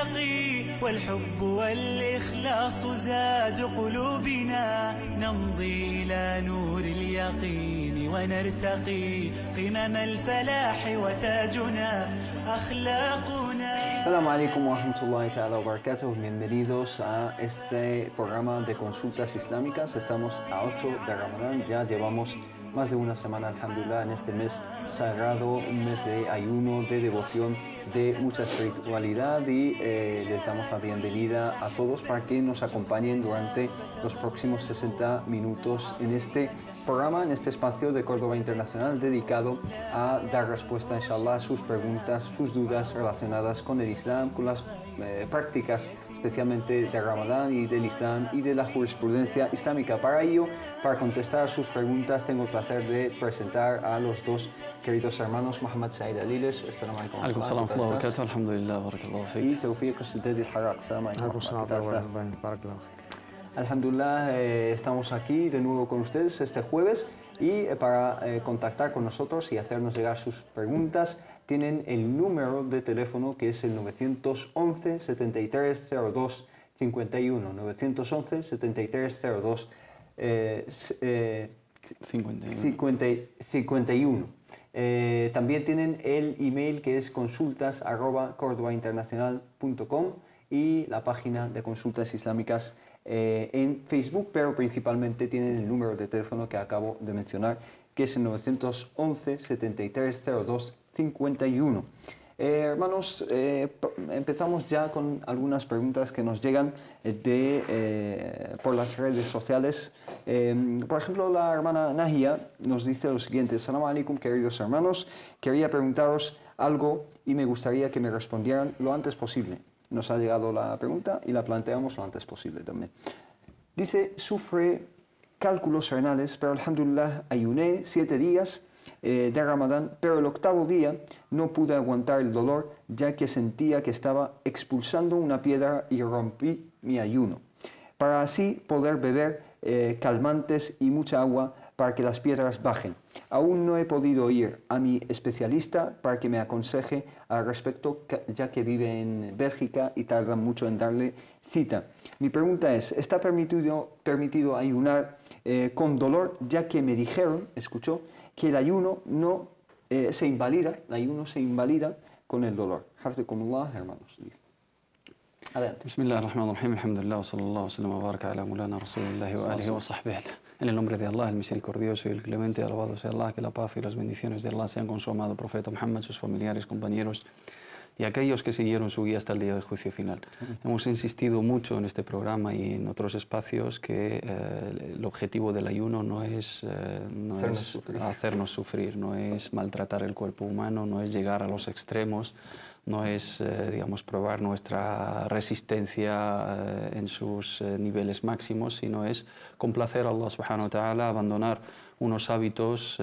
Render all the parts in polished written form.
ونرتقي والحب والإخلاص زاد قلوبنا نمضي إلى نور اليقين ونرتقي قمم الفلاح وتاجنا أخلاقنا. Assalamu alaikum wa rahmatullahi ta'ala wa barakatuh. Bienvenidos a este programa de consultas islámicas. Estamos a 8 de Ramadán, ya llevamos más de una semana, alhamdulillah, en este mes sagrado, un mes de ayuno, de devoción, de mucha espiritualidad y les damos la bienvenida a todos para que nos acompañen durante los próximos 60 minutos en este programa, en este espacio de Córdoba Internacional dedicado a dar respuesta, inshallah, a sus preguntas, sus dudas relacionadas con el Islam, con las prácticas especialmente de Ramadán y del Islam y de la jurisprudencia islámica. Para ello, para contestar sus preguntas, tengo el placer de presentar a los dos queridos hermanos, Muhammad Said Aliles. Assalamu alaikum. Alaikum salam wa barakatuh. Alhamdulillah, barakallahu fik. Y Tawfiq As-Saddadi Al-Harraq. Assalamu alaikum. Barakallahu fik. Alhamdulillah, estamos aquí de nuevo con ustedes este jueves y para contactar con nosotros y hacernos llegar sus preguntas tienen el número de teléfono que es el 911 7302 51, 911 7302 51. También tienen el email que es consultas@cordobainternacional.com y la página de consultas islámicas en Facebook, pero principalmente tienen el número de teléfono que acabo de mencionar, que es el 911 7302 51. Hermanos, empezamos ya con algunas preguntas que nos llegan por las redes sociales. Por ejemplo, la hermana Nahia nos dice lo siguiente: Assalamu alaikum, queridos hermanos, quería preguntaros algo y me gustaría que me respondieran lo antes posible. Nos ha llegado la pregunta y la planteamos lo antes posible también. Dice, sufre cálculos renales, pero alhamdulillah ayuné 7 días de Ramadán, pero el 8º día no pude aguantar el dolor ya que sentía que estaba expulsando una piedra y rompí mi ayuno. Para así poder beber calmantes y mucha agua para que las piedras bajen. Aún no he podido ir a mi especialista para que me aconseje al respecto, ya que vive en Bélgica y tarda mucho en darle cita. Mi pregunta es, ¿está permitido ayunar con dolor? Ya que me dijeron, escuchó, que el ayuno no se invalida, con el dolor. Hafidhukumullah, hermanos. Adelante. Bismillahirrahmanirrahim. Alhamdulillah, wa sallallahu wa sallam wa baraka ala mulana rasulillahi wa alihi wa sahbihi. En el nombre de Allah, el misericordioso y el clemente, alabado sea Allah, que la paz y las bendiciones de Allah sean con su amado profeta Muhammad, sus familiares, compañeros y aquellos que siguieron su guía hasta el día del juicio final. Hemos insistido mucho en este programa y en otros espacios que el objetivo del ayuno no es hacernos sufrir, no es maltratar el cuerpo humano, no es llegar a los extremos, no es, digamos, probar nuestra resistencia en sus niveles máximos, sino es complacer a Allah subhanahu wa ta'ala, abandonar unos hábitos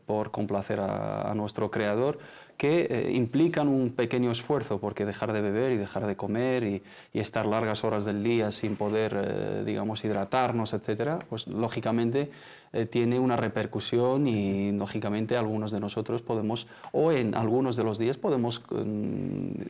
por complacer a nuestro Creador, que implican un pequeño esfuerzo, porque dejar de beber y dejar de comer y estar largas horas del día sin poder, digamos, hidratarnos, etcétera, pues lógicamente tiene una repercusión y lógicamente algunos de nosotros podemos, o en algunos de los días podemos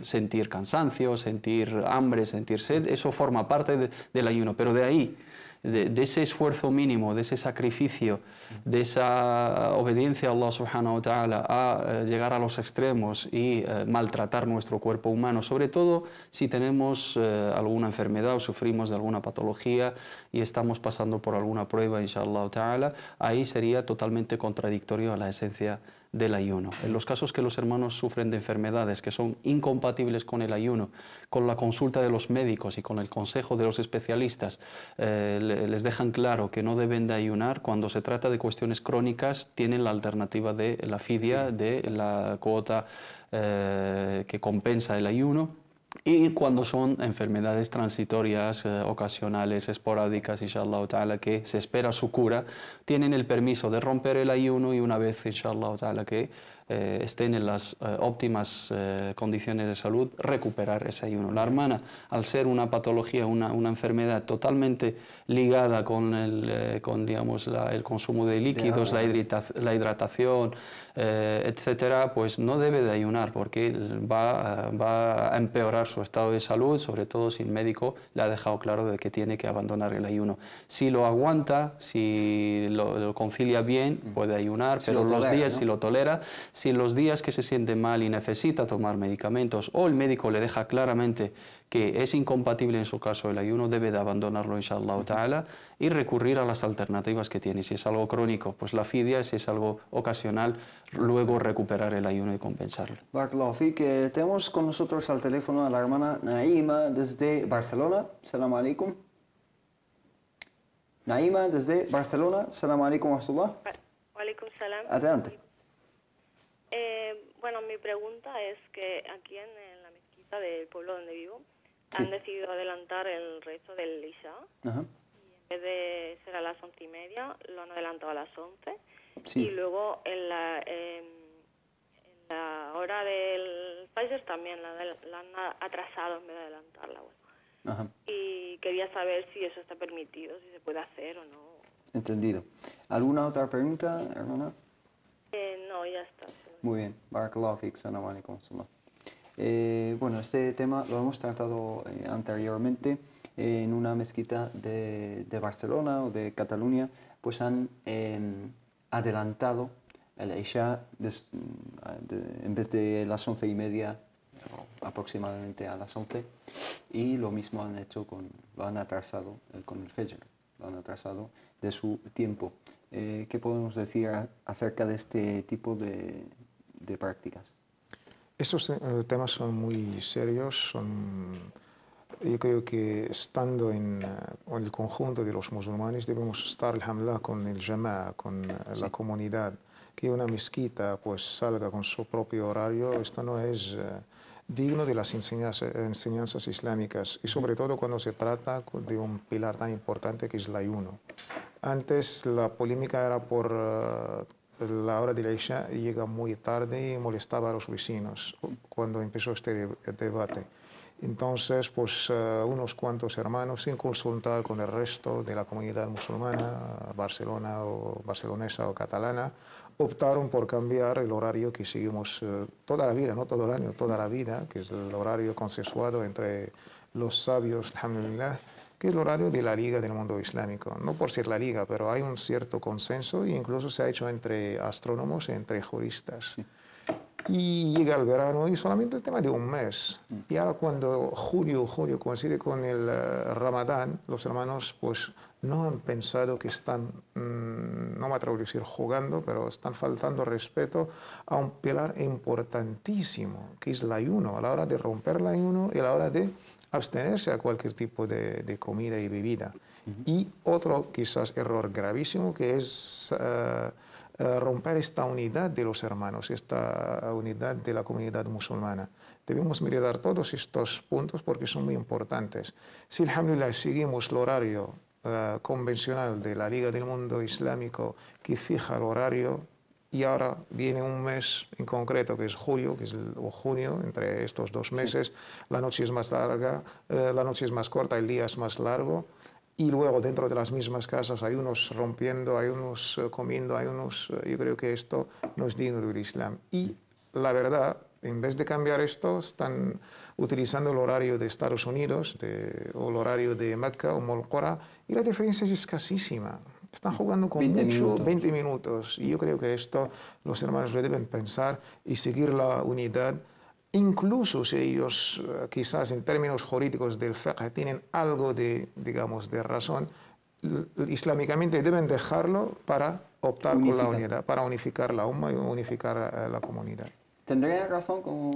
sentir cansancio, sentir hambre, sentir sed. Eso forma parte del ayuno, pero de ahí, de ese esfuerzo mínimo, de ese sacrificio, de esa obediencia a Allah subhanahu wa ta'ala a llegar a los extremos y maltratar nuestro cuerpo humano, sobre todo si tenemos alguna enfermedad o sufrimos de alguna patología y estamos pasando por alguna prueba, inshallah ta'ala, ahí sería totalmente contradictorio a la esencia del ayuno. En los casos que los hermanos sufren de enfermedades que son incompatibles con el ayuno, con la consulta de los médicos y con el consejo de los especialistas, les dejan claro que no deben de ayunar. Cuando se trata de cuestiones crónicas, tienen la alternativa de la fidia, de la cuota que compensa el ayuno. Y cuando son enfermedades transitorias, ocasionales, esporádicas, inshallah ta'ala, que se espera su cura, tienen el permiso de romper el ayuno y una vez, inshallah ta'ala, que estén en las óptimas condiciones de salud, recuperar ese ayuno. La hermana, al ser una patología, una enfermedad totalmente ligada con digamos, el consumo de líquidos, la hidratación, etcétera, pues no debe de ayunar porque va a empeorar su estado de salud, sobre todo si el médico le ha dejado claro de que tiene que abandonar el ayuno. Si lo aguanta, si lo concilia bien, puede ayunar, pero los días, si lo tolera, si los días que se siente mal y necesita tomar medicamentos o el médico le deja claramente que es incompatible en su caso el ayuno, debe de abandonarlo, inshallah ta'ala, y recurrir a las alternativas que tiene. Si es algo crónico, pues la fidia; si es algo ocasional, luego recuperar el ayuno y compensarlo. Barakallahu fik. Tenemos con nosotros al teléfono a la hermana Naima desde Barcelona. Salam alaikum. Naima desde Barcelona. Salam alaikum wa rahmatullah. Wa alaikum salam. Adelante. Bueno, mi pregunta es que aquí en la mezquita del pueblo donde vivo Sí. han decidido adelantar el rezo del Isha. Ajá. Y en vez de ser a las 11:30, lo han adelantado a las 11. Sí. Y luego en la hora del Fajr también la han atrasado en vez de adelantarla. Bueno. Ajá. Y quería saber si eso está permitido, si se puede hacer o no. Entendido. ¿Alguna otra pregunta, hermana? No, ya está. Muy bien. Barakallahu fik. Salam alaikum wa rahmatullah. Bueno, este tema lo hemos tratado anteriormente en una mezquita de Barcelona o de Cataluña, pues han adelantado el Isha en vez de las 11:30, aproximadamente a las 11, y lo mismo han hecho lo han atrasado con el Fajr, lo han atrasado de su tiempo. ¿Qué podemos decir acerca de este tipo de prácticas? Estos temas son muy serios, yo creo que estando en el conjunto de los musulmanes debemos estar, alhamdulillah, con el Jama'a, con la comunidad. Que una mezquita pues salga con su propio horario, esto no es digno de las enseñanzas islámicas, y sobre todo cuando se trata de un pilar tan importante que es el ayuno. Antes la polémica era por la hora de la Isha, llega muy tarde y molestaba a los vecinos cuando empezó este debate. Entonces, pues unos cuantos hermanos, sin consultar con el resto de la comunidad musulmana, barcelonesa o catalana, optaron por cambiar el horario que seguimos toda la vida, no todo el año, toda la vida, que es el horario consensuado entre los sabios, alhamdulillah, que es el horario de la Liga del Mundo Islámico. No por ser la Liga, pero hay un cierto consenso e incluso se ha hecho entre astrónomos y entre juristas. Y llega el verano y solamente el tema de un mes. Y ahora cuando julio coincide con el Ramadán, los hermanos pues no han pensado que están, no me atrevo a decir jugando, pero están faltando respeto a un pilar importantísimo, que es el ayuno, a la hora de romper el ayuno y a la hora de abstenerse a cualquier tipo de comida y bebida. Y otro quizás error gravísimo, que es romper esta unidad de los hermanos, esta unidad de la comunidad musulmana. Debemos meditar todos estos puntos porque son muy importantes. Si, alhamdulillah, seguimos el horario convencional de la Liga del Mundo Islámico, que fija el horario, y ahora viene un mes en concreto, que es julio, o junio, entre estos dos meses, la noche es más larga, la noche es más corta, el día es más largo, y luego dentro de las mismas casas hay unos rompiendo, hay unos comiendo, hay unos... Yo creo que esto no es digno del Islam. Y la verdad, en vez de cambiar esto, están utilizando el horario de Estados Unidos o el horario de Mecca o Molqora, y la diferencia es escasísima. Están jugando con 20 minutos. Y yo creo que esto los hermanos lo deben pensar y seguir la unidad. Incluso si ellos quizás en términos jurídicos del fiqh tienen algo de, digamos, de razón, islámicamente deben dejarlo para optar por la unidad, para unificar la umma y unificar la comunidad. ¿Tendría razón como...?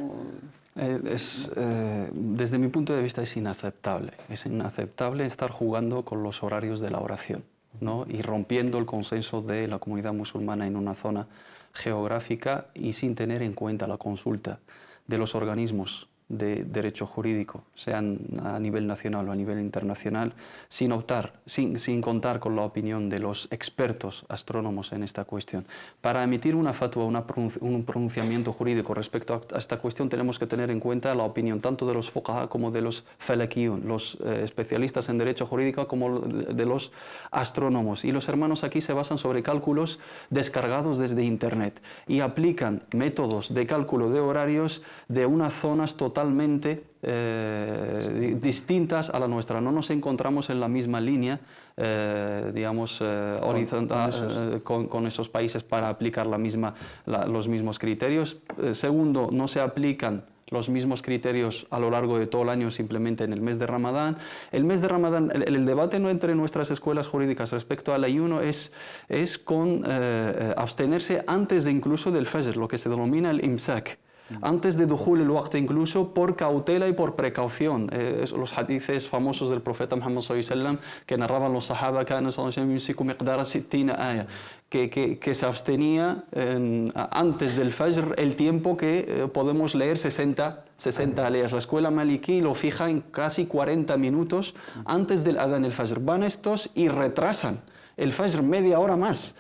Desde mi punto de vista es inaceptable. Es inaceptable estar jugando con los horarios de la oración, ¿no? Y rompiendo el consenso de la comunidad musulmana en una zona geográfica y sin tener en cuenta la consulta de los organismos de derecho jurídico, sean a nivel nacional o a nivel internacional, sin contar con la opinión de los expertos astrónomos en esta cuestión. Para emitir una fatwa, un pronunciamiento jurídico respecto a esta cuestión, tenemos que tener en cuenta la opinión tanto de los fuqaha como de los falakiyun, los especialistas en derecho jurídico, como de los astrónomos. Y los hermanos aquí se basan sobre cálculos descargados desde Internet y aplican métodos de cálculo de horarios de unas zonas totalmente distintas a la nuestra. No nos encontramos en la misma línea, digamos, horizontal con esos países para aplicar los mismos criterios. Segundo, no se aplican los mismos criterios a lo largo de todo el año, simplemente en el mes de Ramadán. El mes de Ramadán, el debate entre nuestras escuelas jurídicas respecto al ayuno es con abstenerse antes de incluso del fajr, lo que se denomina el imsak. Antes de dukhul el-waqt, incluso por cautela y por precaución. Los hadices famosos del profeta Muhammad sallallahu alaihi wasallam que narraban los sahaba que se abstenía antes del fajr el tiempo que podemos leer 60 aleyas. La escuela maliki lo fija en casi 40 minutos antes del adán el fajr. Van estos y retrasan el fajr media hora más,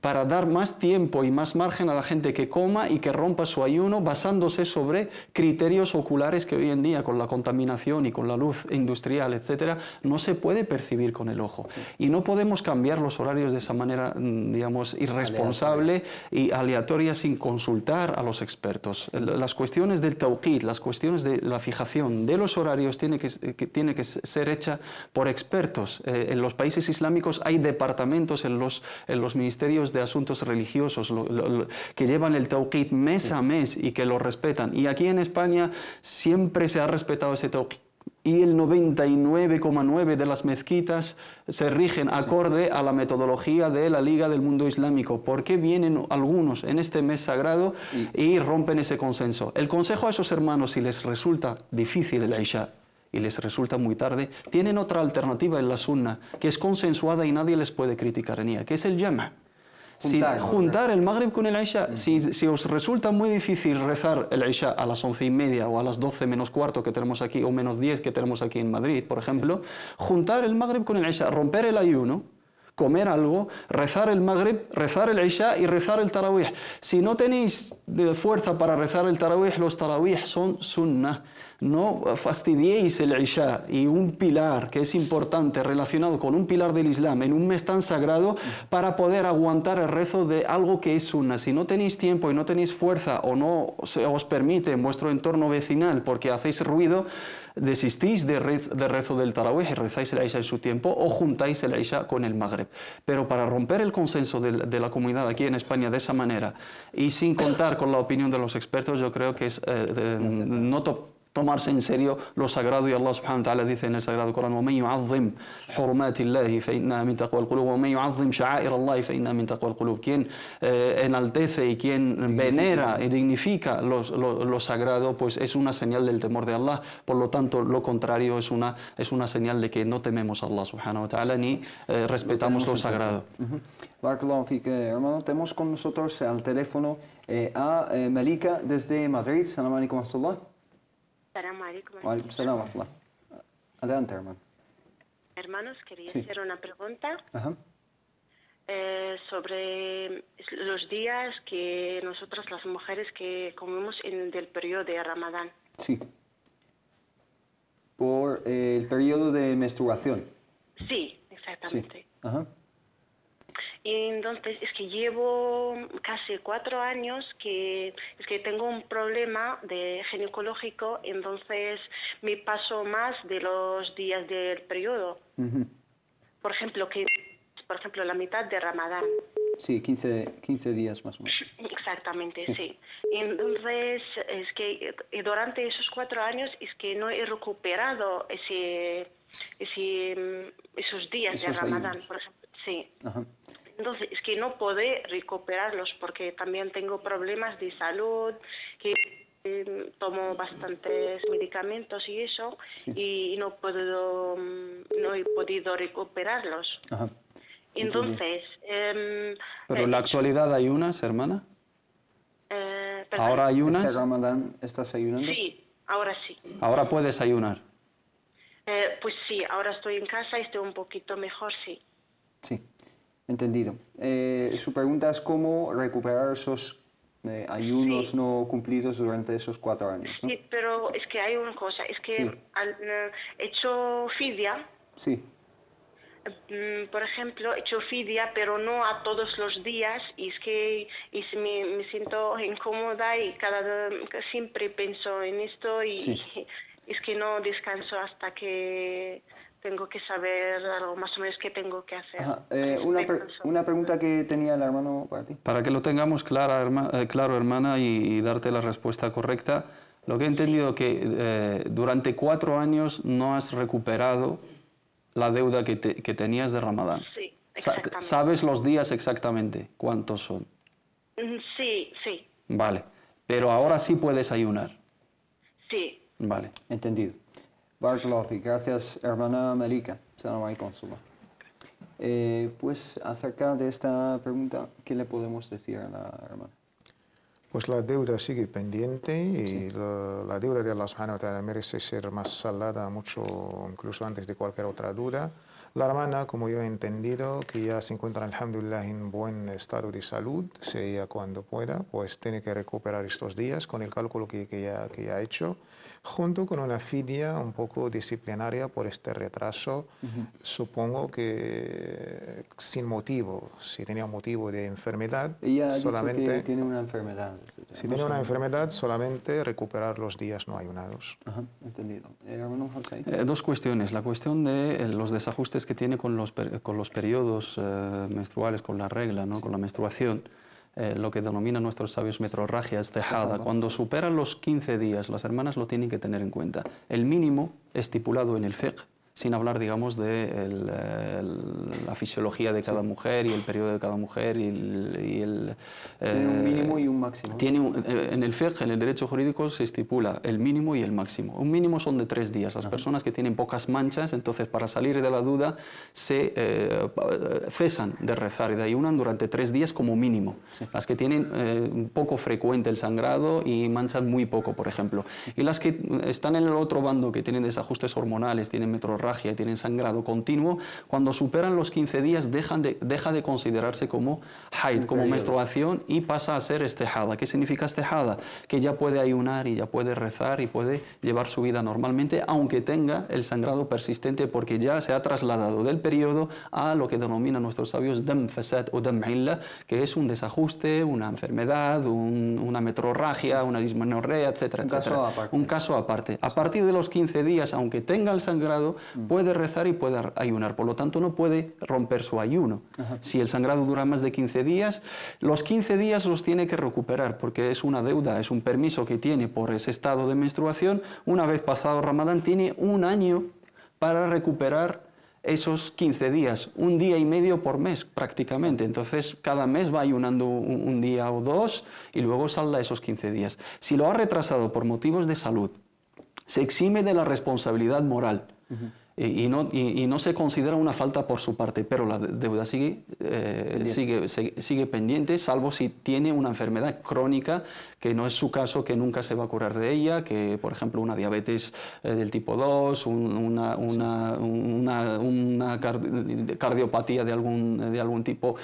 para dar más tiempo y más margen a la gente que coma y que rompa su ayuno, basándose sobre criterios oculares que hoy en día, con la contaminación y con la luz industrial, etcétera, no se puede percibir con el ojo. Y no podemos cambiar los horarios de esa manera, digamos, irresponsable y aleatoria, sin consultar a los expertos. Las cuestiones del tawqit, las cuestiones de la fijación de los horarios tiene que ser hecha por expertos. En los países islámicos hay departamentos en los ministerios de asuntos religiosos que llevan el tawqit mes a mes y que lo respetan. Y aquí en España siempre se ha respetado ese tawqit. Y el 99,9% de las mezquitas se rigen acorde a la metodología de la Liga del Mundo Islámico. ¿Por qué vienen algunos en este mes sagrado y rompen ese consenso? El consejo a esos hermanos, si les resulta difícil el Isha y les resulta muy tarde, tienen otra alternativa en la sunna, que es consensuada y nadie les puede criticar en ella, que es el jama'. Juntar el Maghrib con el Isha. Si os resulta muy difícil rezar el Isha a las 11:30 o a las 12 menos cuarto que tenemos aquí, o menos 10 que tenemos aquí en Madrid, por ejemplo, juntar el Maghrib con el Isha, romper el ayuno, comer algo, rezar el Maghrib, rezar el Isha y rezar el Tarawih. Si no tenéis fuerza para rezar el Tarawih, los Tarawih son sunnah. No fastidiéis el Isha y un pilar que es importante relacionado con un pilar del Islam en un mes tan sagrado para poder aguantar el rezo de algo que es sunna. Si no tenéis tiempo y no tenéis fuerza o no se os permite en vuestro entorno vecinal porque hacéis ruido, desistís de rezo del Tarawih y rezáis el Isha en su tiempo o juntáis el Isha con el Maghrib. Pero para romper el consenso de la comunidad aquí en España de esa manera y sin contar con la opinión de los expertos, yo creo que es tomarse en serio lo sagrado. Y Allah subhanahu wa ta'ala dice en el sagrado Corán: وَمَنْ يُعَظِّمْ حُرُمَاتِ اللَّهِ فَإِنَّهَا مِنْ تَقْوَى الْقُلُوبِ وَمَنْ يُعَظِّمْ شَعَائِرَ اللَّهِ فَإِنَّهَا مِنْ تَقْوَى الْقُلُوبِ. Quien enaltece y quien venera y dignifica lo sagrado, pues es una señal del temor de Allah. Por lo tanto, lo contrario es una señal de que no tememos a Allah subhanahu wa ta'ala ni respetamos lo sagrado. Barakallahu fik, hermano. Tenemos con nosotros al teléfono a Malika desde Madrid. Salam alaikum wa rahmatullah. Salam alaikum. Wa alaikum salam wa rahmatullah. Adelante, hermano. Hermanos, quería Sí. hacer una pregunta Ajá. sobre los días que nosotras las mujeres que comemos en el periodo de Ramadán. Sí. Por el periodo de menstruación. Sí, exactamente. Sí. Ajá. Y entonces es que llevo casi 4 años que tengo un problema ginecológico, entonces me paso más de los días del periodo. Ujú. Por ejemplo, la mitad de Ramadán. Sí, 15 días más o menos. Exactamente, Sí. sí. Entonces, es que durante esos 4 años es que no he recuperado esos días Esos de Ramadán, ayunos. por ejemplo. Sí. Ajá. Entonces, es que no puedo recuperarlos porque también tengo problemas de salud, que tomo bastantes medicamentos y eso, Sí. y no he podido recuperarlos. Ajá. Entonces... Pero en la actualidad ayunas, hermana. perdón. ¿Ahora ayunas? ¿Este Ramadán estás ayunando? Sí, ahora sí. Ahora puedes ayunar. Pues sí, ahora estoy en casa y estoy un poquito mejor, sí. Sí, entendido. Su pregunta es cómo recuperar esos ayunos Sí. no cumplidos durante esos 4 años, ¿no? Sí, pero es que hay una cosa, es que Sí. he hecho fidia, Sí, por ejemplo, he hecho fidia, pero no a todos los días, y es que me siento incómoda y siempre pienso en esto y Sí. es que no descanso hasta que tengo que saber algo más o menos qué tengo que hacer. Ajá, Estoy cansada. una pregunta que tenía el hermano para ti. Para que lo tengamos claro, hermana, y darte la respuesta correcta, lo que he entendido que durante 4 años no has recuperado la deuda que tenías de Ramadán. Sí, exactamente. ¿Sabes los días exactamente cuántos son? Sí, sí, Vale, pero ahora sí puedes ayunar. sí. Vale. Entendido. Barakallahu fik. Gracias, hermana Malika. Salam alaikum. Pues acerca de esta pregunta, ¿qué le podemos decir a la hermana? Pues la deuda sigue pendiente y la deuda de Allah subhanahu wa ta'ala merece ser más saldada mucho, incluso antes de cualquier otra duda. La hermana, como yo he entendido, que ya se encuentra, alhamdulillah, en buen estado de salud, si ella cuando pueda, pues tiene que recuperar estos días con el cálculo que ya ha hecho, junto con una fidia un poco disciplinaria por este retraso. Supongo que sin motivo, si tenía un motivo de enfermedad, Ella ha dicho solamente... que tiene una enfermedad. Si tiene una enfermedad, solamente recuperar los días no ayunados. Ajá, entendido. Hermano José. 2 cuestiones. La cuestión de los desajustes que tiene con los periodos menstruales, con la regla, ¿no? Con la menstruación, lo que denominan nuestros sabios metrorragia, estejada. Cuando superan los 15 días, las hermanas lo tienen que tener en cuenta. El mínimo estipulado en el fiqh, sin hablar, digamos, de la fisiología de cada mujer y el periodo de cada mujer Tiene un mínimo y un máximo. En el fiqh, en el derecho jurídico, se estipula el mínimo y el máximo. Un mínimo son de 3 días. Las personas que tienen pocas manchas, entonces, para salir de la duda, se cesan de rezar y de ayunan durante 3 días como mínimo. Sí. Las que tienen poco frecuente el sangrado y manchan muy poco, por ejemplo. Sí. Y las que están en el otro bando, que tienen desajustes hormonales, tienen metrorragia, tienen sangrado continuo, cuando superan los 15 días deja de considerarse como haid, como menstruación, y pasa a ser estejada. ¿Qué significa estejada? Que ya puede ayunar y ya puede rezar y puede llevar su vida normalmente, aunque tenga el sangrado persistente, porque ya se ha trasladado del periodo a lo que denominan nuestros sabios dam fasad o dam illa, que es un desajuste, una enfermedad, una metrorragia, una dismenorrea, etcétera, etcétera. Un caso aparte. A partir de los 15 días, aunque tenga el sangrado, puede rezar y puede ayunar. Por lo tanto, no puede romper su ayuno. Si el sangrado dura más de 15 días, los 15 días los tiene que recuperar, porque es una deuda, es un permiso que tiene por ese estado de menstruación. Una vez pasado Ramadán, tiene 1 año para recuperar esos 15 días, 1 día y medio por mes prácticamente. Entonces, cada mes va ayunando un día o 2 y luego salda esos 15 días. Si lo ha retrasado por motivos de salud, se exime de la responsabilidad moral. Y no se considera una falta por su parte, pero la deuda sigue pendiente, salvo si tiene una enfermedad crónica, que no es su caso, que nunca se va a curar de ella, que por ejemplo una diabetes del tipo 2, una cardiopatía de algún tipo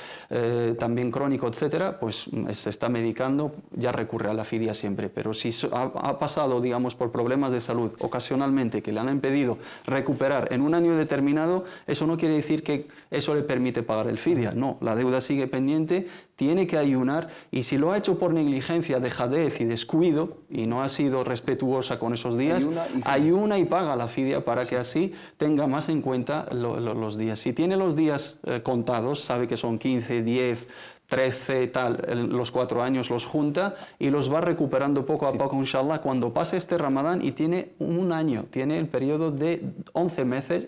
también crónico, etcétera, pues se está medicando, ya recurre a la fidia siempre. Pero si ha pasado, digamos, por problemas de salud ocasionalmente que le han impedido recuperar en un año determinado, eso no quiere decir que eso le permite pagar el fidia. No, la deuda sigue pendiente, tiene que ayunar, y si lo ha hecho por negligencia, dejadez y descuido y no ha sido respetuosa con esos días, ayuna y paga la fidia para que así tenga más en cuenta los días. Si tiene los días contados, sabe que son 15, 10, 13, tal, los 4 años los junta y los va recuperando poco a poco, inshallah, cuando pase este Ramadán, y tiene 1 año, tiene el periodo de 11 meses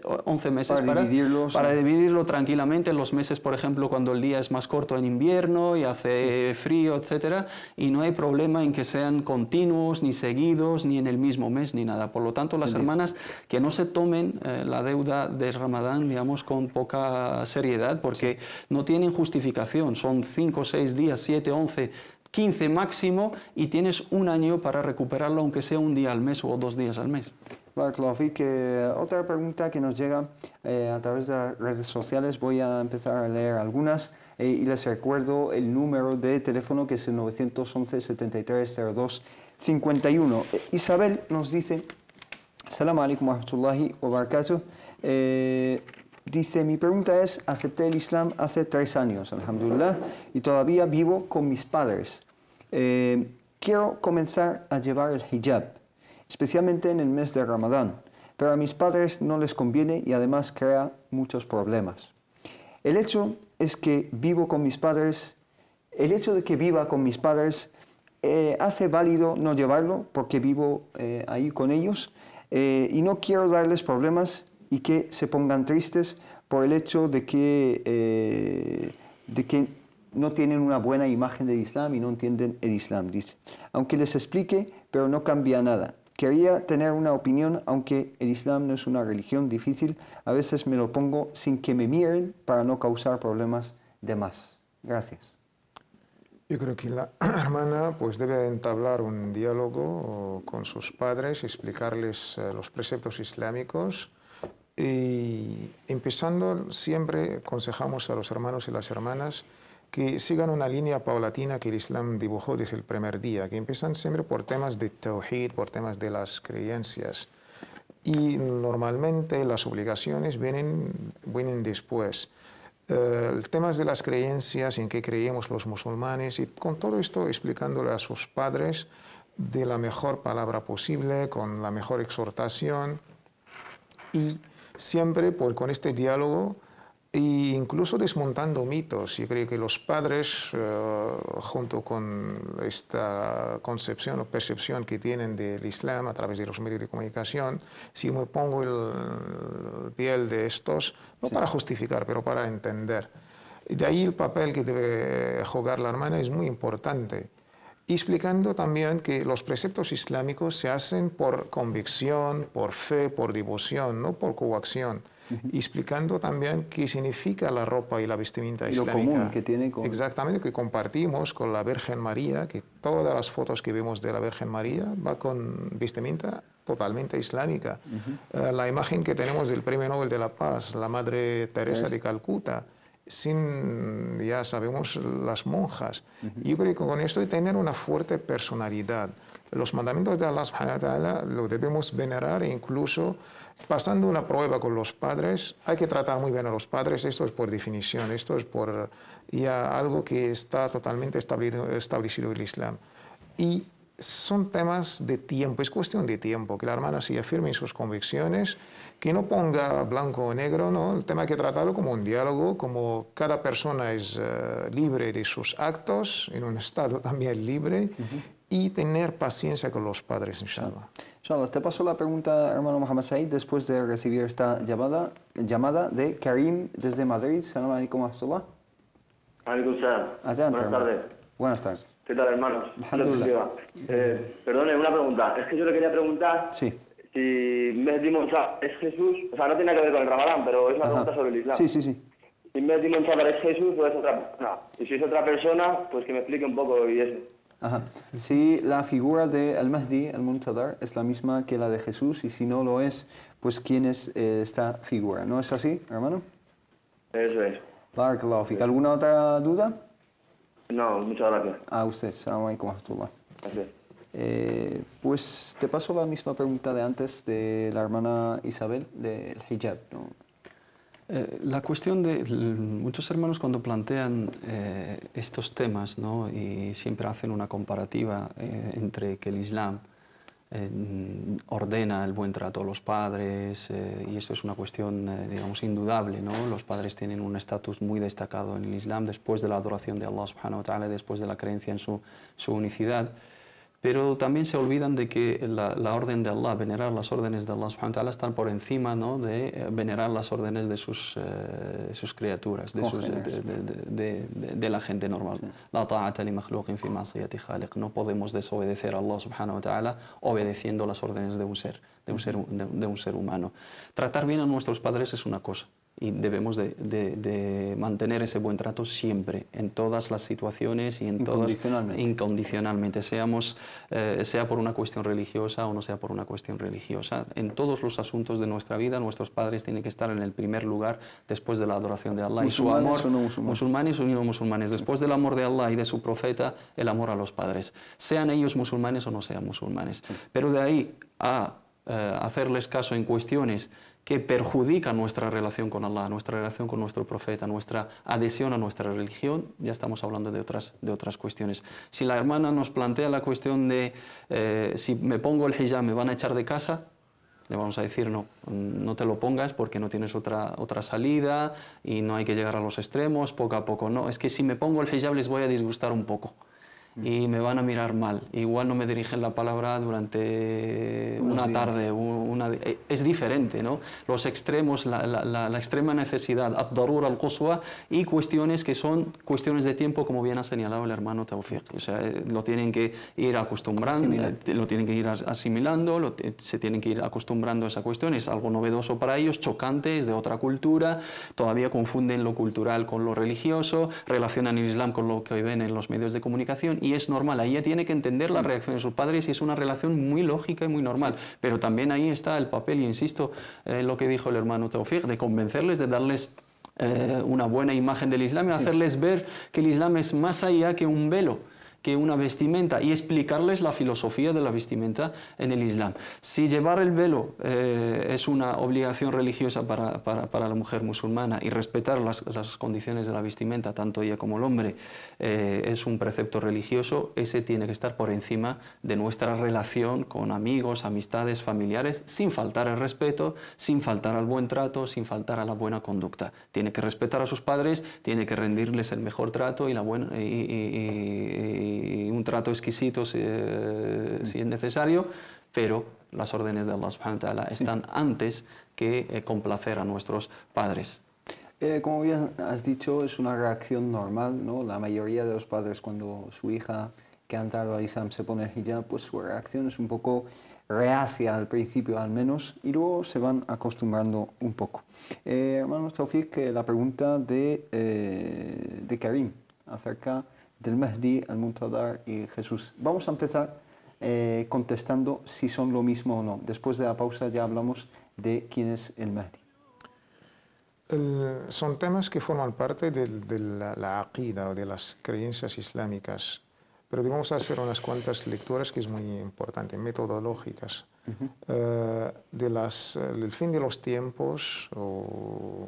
para dividirlo tranquilamente. Los meses, por ejemplo, cuando el día es más corto en invierno y hace frío, etcétera, y no hay problema en que sean continuos, ni seguidos, ni en el mismo mes, ni nada. Por lo tanto, las hermanas que no se tomen la deuda de Ramadán, digamos, con poca seriedad, porque no tienen justificación. Son 5, 6 días, 7, 11, 15 máximo y tienes un año para recuperarlo, aunque sea un día al mes o 2 días al mes. Barakallahu fik. Otra pregunta que nos llega a través de las redes sociales, voy a empezar a leer algunas y les recuerdo el número de teléfono que es el 911 73 02 51. Isabel nos dice: Assalamu alaikum wa rahmatullahi wa barakatuh. Dice, mi pregunta es, acepté el Islam hace 3 años, alhamdulillah, y todavía vivo con mis padres. Quiero comenzar a llevar el hijab, especialmente en el mes de Ramadán, pero a mis padres no les conviene y además crea muchos problemas. El hecho es que vivo con mis padres, el hecho de que viva con mis padres hace válido no llevarlo porque vivo ahí con ellos y no quiero darles problemas y que se pongan tristes por el hecho de que no tienen una buena imagen del Islam y no entienden el Islam, dice. Aunque les explique, pero no cambia nada. Quería tener una opinión, aunque el Islam no es una religión difícil, a veces me lo pongo sin que me miren para no causar problemas de más. Gracias. Yo creo que la hermana pues debe entablar un diálogo con sus padres, explicarles los preceptos islámicos. Y empezando, siempre aconsejamos a los hermanos y las hermanas que sigan una línea paulatina que el Islam dibujó desde el primer día, que empiezan siempre por temas de tawhid, por temas de las creencias. Y normalmente las obligaciones vienen después. Temas de las creencias, en qué creemos los musulmanes, y con todo esto explicándole a sus padres de la mejor palabra posible, con la mejor exhortación, y siempre con este diálogo e incluso desmontando mitos. Yo creo que los padres, junto con esta concepción o percepción que tienen del Islam a través de los medios de comunicación, si me pongo el piel de estos, no para justificar, pero para entender. Y de ahí el papel que debe jugar la hermana es muy importante. Y explicando también que los preceptos islámicos se hacen por convicción, por fe, por devoción, no por coacción. Y explicando también qué significa la ropa y la vestimenta islámica. Lo común que tiene con... Exactamente, que compartimos con la Virgen María, que todas las fotos que vemos de la Virgen María va con vestimenta totalmente islámica. La imagen que tenemos del Premio Nobel de la Paz, la Madre Teresa de Calcuta, ya sabemos, las monjas. Y yo creo que con esto hay que tener una fuerte personalidad. Los mandamientos de Allah subhanahu wa ta'ala lo debemos venerar e incluso pasando una prueba con los padres, hay que tratar muy bien a los padres, esto es por definición, esto es por ya algo que está totalmente establecido en el Islam. Y son temas de tiempo, es cuestión de tiempo, que la hermana se afirme en sus convicciones, que no ponga blanco o negro, ¿no? El tema hay que tratarlo como un diálogo, como cada persona es libre de sus actos, en un estado también libre, y tener paciencia con los padres, inshallah. Inshallah, te paso la pregunta, hermano Mohamed Said, después de recibir esta llamada de Karim desde Madrid. Salam alaikum wa rahmatullah. Alaikum salam. Adelante, Buenas tardes. Buenas tardes. ¿Qué tal, hermanos? Alhamdulillah. Perdone, una pregunta. Es que yo le quería preguntar Sí. si Mehdi Monzar es Jesús, o sea, no tiene que ver con el Ramadán, pero es una pregunta sobre el Islam. Sí. Si Mehdi Monzar es Jesús o es otra persona. Y si es otra persona, pues que me explique un poco y eso. Si la figura de Al-Mahdi, Al-Muntadhar, es la misma que la de Jesús, y si no lo es, pues ¿quién es esta figura? ¿No es así, hermano? Eso es. Barakallahu fik. ¿Alguna otra duda? No, muchas gracias. A usted. Salam alaikum wa rahmatullah. Gracias. Pues te paso la misma pregunta de antes de la hermana Isabel, del hijab, ¿no? La cuestión de muchos hermanos cuando plantean estos temas, ¿no? Y siempre hacen una comparativa entre que el Islam ordena el buen trato a los padres, y esto es una cuestión, digamos, indudable, ¿no? Los padres tienen un estatus muy destacado en el Islam después de la adoración de Allah subhanahu wa ta'ala, después de la creencia en su unicidad. Pero también se olvidan de que la orden de Allah, venerar las órdenes de Allah subhanahu wa ta'ala, están por encima, ¿no? De venerar las órdenes de sus criaturas, de la gente normal. La ta'ata li makhluqin fi ma'siyati khaliq. No podemos desobedecer a Allah subhanahu wa ta'ala obedeciendo las órdenes de un ser humano. Tratar bien a nuestros padres es una cosa, y debemos de mantener ese buen trato siempre, en todas las situaciones y en incondicionalmente, sea por una cuestión religiosa o no sea por una cuestión religiosa. En todos los asuntos de nuestra vida, nuestros padres tienen que estar en el primer lugar después de la adoración de Allah. Y su amor, o no musulmanes. Musulmanes o no musulmanes, después del amor de Allah y de su profeta, el amor a los padres, sean ellos musulmanes o no sean musulmanes. Sí. Pero de ahí a hacerles caso en cuestiones que perjudica nuestra relación con Allah, nuestra relación con nuestro profeta, nuestra adhesión a nuestra religión, ya estamos hablando de otras cuestiones. Si la hermana nos plantea la cuestión de si me pongo el hijab me van a echar de casa, le vamos a decir no te lo pongas porque no tienes otra salida y no hay que llegar a los extremos, poco a poco. No, es que si me pongo el hijab les voy a disgustar un poco y me van a mirar mal. Igual no me dirigen la palabra durante una tarde. Es diferente, ¿no? Los extremos, la extrema necesidad, ad-darura al-quswa, y cuestiones que son cuestiones de tiempo, como bien ha señalado el hermano Tawfiq. O sea, lo tienen que ir acostumbrando, lo tienen que ir asimilando, se tienen que ir acostumbrando a esa cuestión. Es algo novedoso para ellos, chocante, es de otra cultura, todavía confunden lo cultural con lo religioso, relacionan el Islam con lo que ven en los medios de comunicación, y es normal. Ahí ella tiene que entender la reacción de sus padres y es una relación muy lógica y muy normal. Sí. Pero también ahí está el papel, y insisto en lo que dijo el hermano Tawfiq, de convencerles, de darles una buena imagen del Islam y hacerles ver que el Islam es más allá que un velo, que una vestimenta, y explicarles la filosofía de la vestimenta en el Islam. Si llevar el velo es una obligación religiosa para la mujer musulmana y respetar las condiciones de la vestimenta, tanto ella como el hombre, es un precepto religioso, ese tiene que estar por encima de nuestra relación con amigos, amistades, familiares, sin faltar al respeto, sin faltar al buen trato, sin faltar a la buena conducta. Tiene que respetar a sus padres, tiene que rendirles el mejor trato y un trato exquisito si es necesario, pero las órdenes de Allah subhanahu wa ta'ala están antes que complacer a nuestros padres. Como bien has dicho, es una reacción normal, ¿no? La mayoría de los padres, cuando su hija que ha entrado al Islam se pone el hijab, pues su reacción es un poco reacia al principio al menos, y luego se van acostumbrando un poco. Hermano Tawfiq, la pregunta de Karim acerca del Mahdi, al-Muntadar y Jesús. Vamos a empezar contestando si son lo mismo o no. Después de la pausa ya hablamos de quién es el Mahdi. Son temas que forman parte de la aqida o de las creencias islámicas, pero vamos a hacer unas cuantas lecturas que es muy importante, metodológicas, del fin de los tiempos o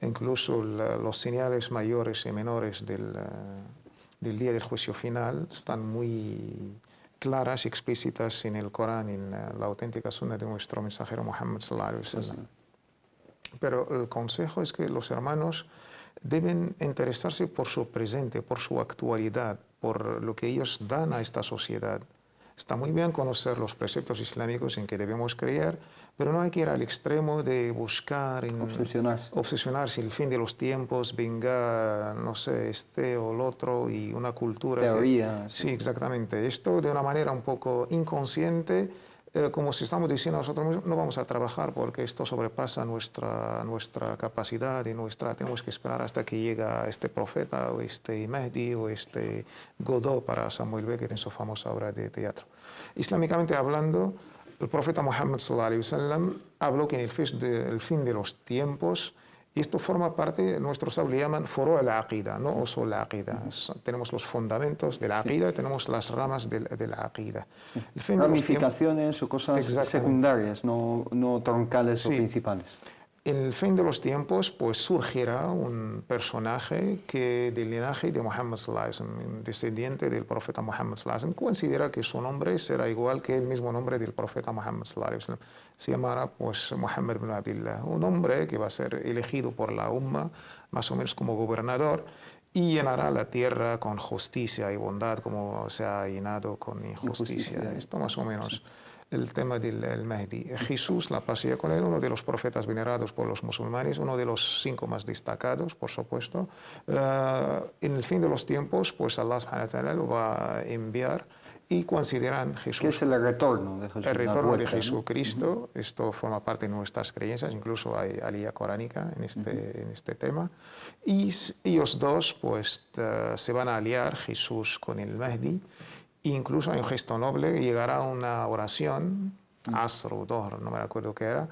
incluso los señales mayores y menores del día del juicio final están muy claras y explícitas en el Corán, en la auténtica sunna de nuestro mensajero Muhammad sallallahu alaihi wasallam. Pero el consejo es que los hermanos deben interesarse por su presente, por su actualidad, por lo que ellos dan a esta sociedad. Está muy bien conocer los preceptos islámicos en que debemos creer, pero no hay que ir al extremo de buscar, obsesionarse el fin de los tiempos, venga, no sé, este o el otro, y una cultura. Teoría. Sí, exactamente. Esto de una manera un poco inconsciente, como si estamos diciendo nosotros no vamos a trabajar porque esto sobrepasa nuestra capacidad y tenemos que esperar hasta que llega este profeta o este Mahdi o este Godot para Samuel Beckett en su famosa obra de teatro. Islámicamente hablando, el profeta Muhammad sallallahu alaihi wasallam habló que en el fin de los tiempos, y esto forma parte, nuestros sabios le llaman furu' al-aqida, no usul al-aqida. Tenemos los fundamentos de la aqida y tenemos las ramas de la aqida. Ramificaciones o cosas secundarias, no troncales o principales. En el fin de los tiempos, pues surgirá un personaje que del linaje de Muhammad sallallahu alaihi wasallam, descendiente del profeta Muhammad sallallahu alaihi wasallam, considera que su nombre será igual que el mismo nombre del profeta Muhammad sallallahu alaihi wasallam. Se llamará pues Muhammad ibn Abdillah, un hombre que va a ser elegido por la umma, más o menos como gobernador, y llenará la tierra con justicia y bondad como se ha llenado con injusticia. Esto más o menos. el tema del Mahdi. Jesús, la paz sea con él, uno de los profetas venerados por los musulmanes, uno de los 5 más destacados, por supuesto. En el fin de los tiempos, pues Allah subhanahu wa ta'ala lo va a enviar y consideran Jesús. ¿Qué es el retorno de Jesús? El retorno de Jesucristo, esto forma parte de nuestras creencias, incluso hay alía coránica en este tema. Y ellos dos pues se van a aliar, Jesús con el Mahdi, e incluso hay un gesto noble, llegará una oración, Asr o Dohr, no me acuerdo qué era,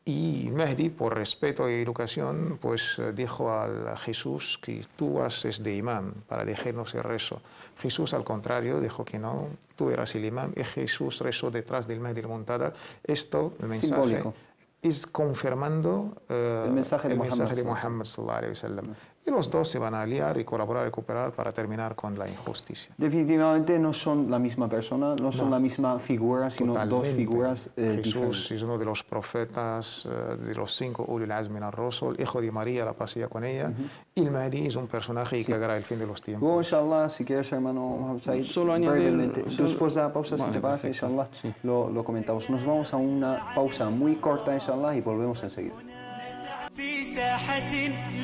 y Mahdi, por respeto y educación, pues dijo a Jesús que tú haces de imán para dejarnos el rezo. Jesús, al contrario, dijo que no, tú eras el imán, y Jesús rezó detrás del Mahdi al-Muntadhar. Esto, el mensaje, simbólico, es confirmando el mensaje de Muhammad sallallahu alaihi wasallam. Y los dos se van a aliar y colaborar y cooperar para terminar con la injusticia. Definitivamente no son la misma persona, no son la misma figura, sino dos figuras Jesús diferentes. es uno de los profetas, de los 5 Ulul Azmi min ar-Rusul, hijo de María, la paz sea con ella. Y el Mahdi es un personaje que llegará el fin de los tiempos. Luego, inshallah, si quieres, hermano Mohamed Said, Solo añadir, brevemente, después de la pausa, si Vale, te parece, perfecto. inshallah, lo comentamos. Nos vamos a una pausa muy corta, inshallah, y volvemos enseguida. في ساحة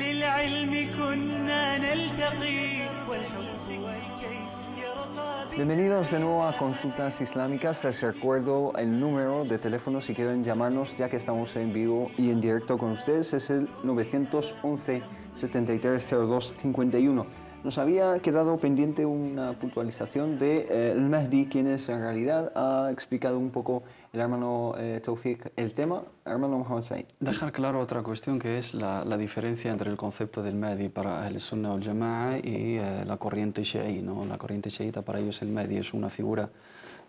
للعلم كنا نلتقي والحب والكي يرقى Bienvenidos de nuevo a Consultas Islámicas. Les recuerdo el número de teléfono si quieren llamarnos, ya que estamos en vivo y en directo con ustedes. Es el 911 7302 51. Nos había quedado pendiente una puntualización de el Mahdi, quien es en realidad, ha explicado un poco el hermano Tawfiq el tema. Hermano Mohamed Said. Dejar claro otra cuestión, que es la diferencia entre el concepto del Mahdi para el Sunna wal Jama'a y la corriente Shi'i, ¿no? La corriente Shi'ita, para ellos el Mahdi es una figura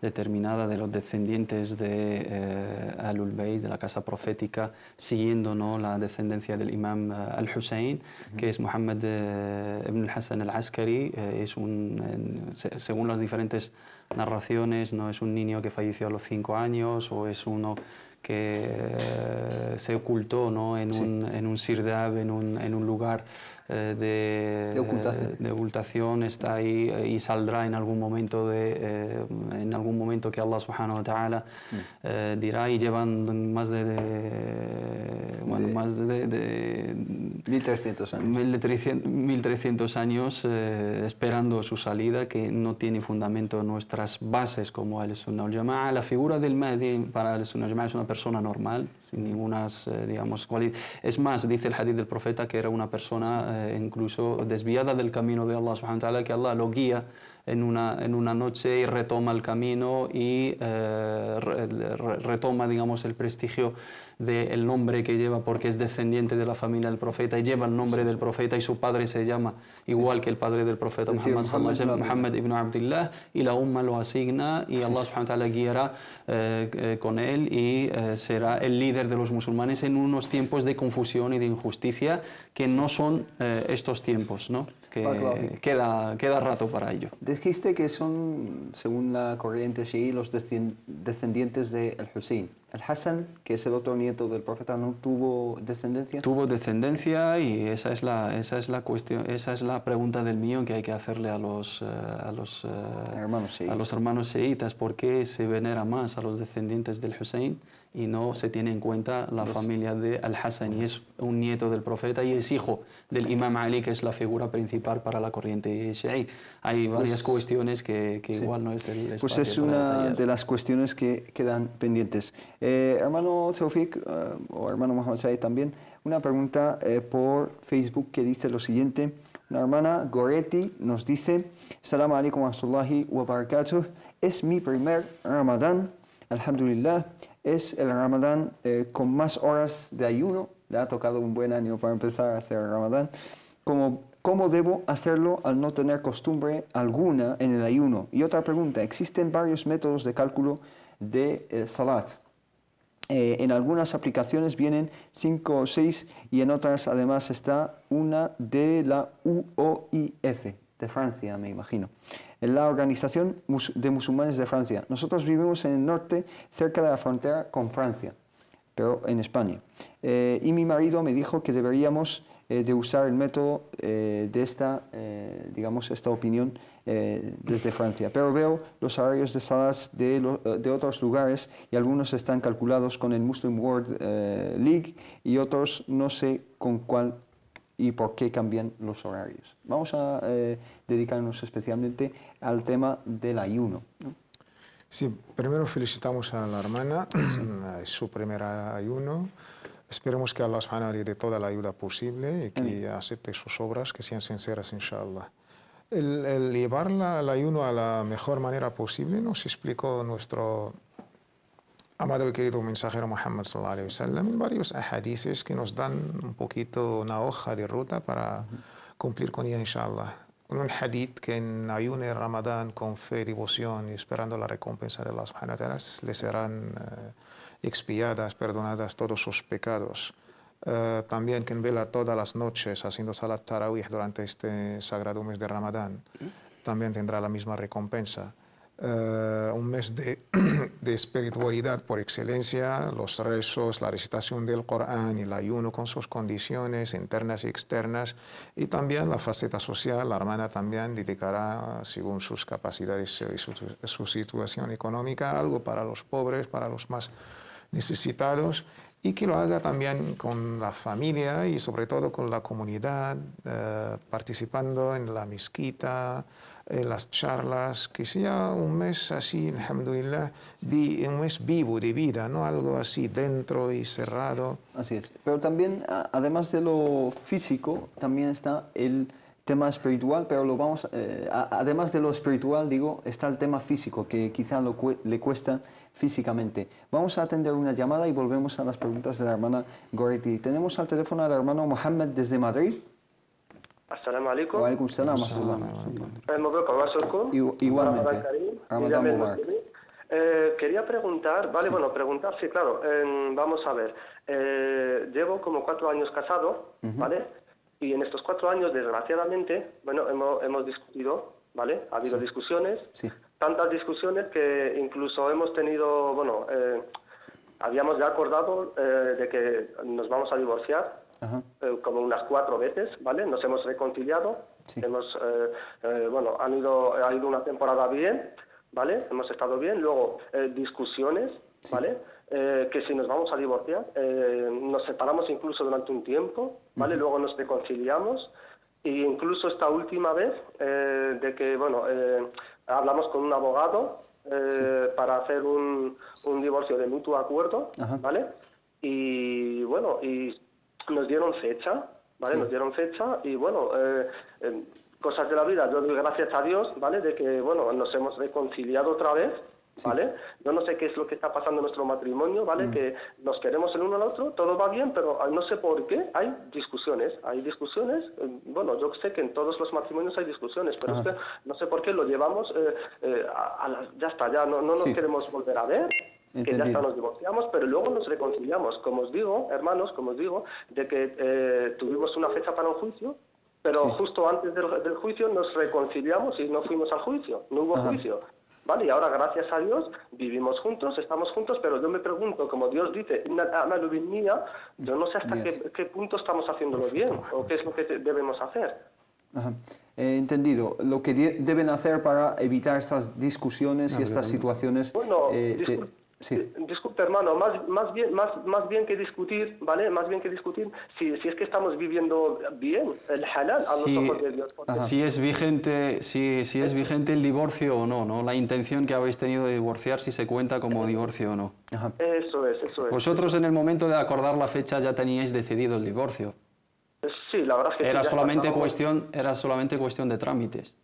determinada de los descendientes de Ahlul Bayt, de la casa profética, siguiendo, ¿no?, la descendencia del imam al-Hussein, que es Muhammad ibn al-Hassan al-Askari. Según las diferentes narraciones, no es un niño que falleció a los 5 años, o es uno que se ocultó, ¿no?, en un sirdab, en un lugar de ocultación, está ahí y saldrá en algún momento que Allah subhanahu wa ta'ala dirá, y llevan más de 1300 años. 1300 años esperando su salida, que no tiene fundamento en nuestras bases como el Sunnah wal Jama'a. La figura del Mahdi para el Sunnah wal Jama'a es una persona normal, sin ninguna, digamos, cualidad. Es más, dice el hadith del profeta que era una persona incluso desviada del camino de Allah subhanahu wa ta'ala, que Allah lo guía en una noche y retoma el camino y retoma, digamos, el prestigio del nombre que lleva, porque es descendiente de la familia del profeta y lleva el nombre del profeta, y su padre se llama igual que el padre del profeta, Muhammad ibn Abdullah, y la umma lo asigna y Allah subhanahu wa ta'ala guiará con él, y será el líder de los musulmanes en unos tiempos de confusión y de injusticia que no son estos tiempos, ¿no? Que queda rato para ello. Dijiste que son, según la corriente Shi'i, los descendientes de al-Hussein. Al-Hassan, que es el otro nieto del profeta, ¿no tuvo descendencia? Tuvo descendencia, y esa es la cuestión, esa es la pregunta del millón que hay que hacerle a los hermanos shiitas. ¿Por qué se venera más a los descendientes del Hussein y no se tiene en cuenta la familia de Al-Hassan? Y es un nieto del profeta y es hijo del Imam Ali, que es la figura principal para la corriente Shi'i. Hay varias cuestiones que igual no es el espacio. Pues es una de las cuestiones que quedan pendientes. Hermano Tawfiq, o hermano Mohamed Said también, una pregunta por Facebook que dice lo siguiente. Una hermana, Goretti, nos dice: Assalamu alaikum wa rahmatullahi wa barakatuh. Es mi primer Ramadán, alhamdulillah. Es el Ramadán con más horas de ayuno. Le ha tocado un buen año para empezar a hacer el Ramadán. ¿Cómo debo hacerlo al no tener costumbre alguna en el ayuno? Y otra pregunta: existen varios métodos de cálculo de salat. En algunas aplicaciones vienen 5 o 6 y en otras además está una de la UOIF, de Francia, me imagino. En la Organización de Musulmanes de Francia. Nosotros vivimos en el norte, cerca de la frontera con Francia, pero en España. Y mi marido me dijo que deberíamos de usar el método de esta, digamos, esta opinión desde Francia. Pero veo los salarios de salas de otros lugares y algunos están calculados con el Muslim World League y otros no sé con cuál y por qué cambian los horarios. Vamos a dedicarnos especialmente al tema del ayuno, ¿no? Sí, primero felicitamos a la hermana, es su primer ayuno. Esperemos que Allah subhanahu le dé toda la ayuda posible y que acepte sus obras, que sean sinceras, inshallah. El llevar el ayuno a la mejor manera posible nos explicó nuestro amado y querido mensajero Muhammad sallallahu alaihi wasallam en varios ahadices que nos dan un poquito una hoja de ruta para cumplir con ella, inshallah. Un hadith que en ayuno de Ramadán con fe, devoción y esperando la recompensa de Allah subhanahu wa ta'ala le serán expiadas, perdonadas todos sus pecados. También quien vela todas las noches haciendo salat tarawih durante este sagrado mes de Ramadán también tendrá la misma recompensa. Un mes de espiritualidad por excelencia, los rezos, la recitación del Corán y el ayuno con sus condiciones internas y externas, y también la faceta social. La hermana también dedicará, según sus capacidades y su situación económica, algo para los pobres, para los más necesitados, y que lo haga también con la familia y sobre todo con la comunidad, participando en la mezquita, en las charlas, que sea un mes así, alhamdulillah, un mes vivo de vida, no algo así dentro y cerrado. Así es. Pero también, además de lo físico, también está el tema espiritual, pero lo vamos, además de lo espiritual, digo, está el tema físico, que quizá le cuesta físicamente. Vamos a atender una llamada y volvemos a las preguntas de la hermana Goretti. Tenemos al teléfono al hermano Mohammed desde Madrid. Assalamu alaikum. Wa alaikum salam. Igualmente. Ramadan Mubarak. Quería preguntar, vale, sí. Bueno, preguntar, sí, claro, vamos a ver. Llevo como 4 años casado, ¿vale? Y en estos 4 años, desgraciadamente, bueno, hemos discutido, ¿vale? Ha habido discusiones, tantas discusiones que incluso hemos tenido, bueno, habíamos ya acordado de que nos vamos a divorciar. Como unas 4 veces, ¿vale? Nos hemos reconciliado, bueno, ha ido una temporada bien, ¿vale? Hemos estado bien, luego discusiones, ¿vale? Que si nos vamos a divorciar, nos separamos incluso durante un tiempo, ¿vale? Luego nos reconciliamos, e incluso esta última vez, de que, bueno, hablamos con un abogado para hacer un divorcio de mutuo acuerdo, ¿vale? Y, bueno, y nos dieron fecha, ¿vale? Nos dieron fecha y, bueno, cosas de la vida. Yo doy gracias a Dios, ¿vale? De que, bueno, nos hemos reconciliado otra vez, ¿vale? Yo no sé qué es lo que está pasando en nuestro matrimonio, ¿vale? Que nos queremos el uno al otro, todo va bien, pero no sé por qué hay discusiones. Bueno, yo sé que en todos los matrimonios hay discusiones, pero es que no sé por qué lo llevamos ya está, ya no nos queremos volver a ver. Que ya hasta nos divorciamos, pero luego nos reconciliamos. Como os digo, hermanos, de que tuvimos una fecha para un juicio, pero justo antes del juicio nos reconciliamos y no fuimos al juicio, no hubo juicio. Vale, y ahora, gracias a Dios, vivimos juntos, estamos juntos, pero yo me pregunto, como Dios dice, yo no sé hasta qué punto estamos haciéndolo bien, o qué es lo que debemos hacer. Entendido. Lo que deben hacer para evitar estas discusiones y estas situaciones... Bueno, disculpe, hermano, más bien que discutir, ¿vale? Más bien que discutir, si es que estamos viviendo bien el halal a los ojos de Dios. Si es vigente el divorcio o no, ¿no? La intención que habéis tenido de divorciar, si se cuenta como divorcio o no. Eso es. Vosotros en el momento de acordar la fecha ya teníais decidido el divorcio. Sí, la verdad es que era solamente cuestión de trámites.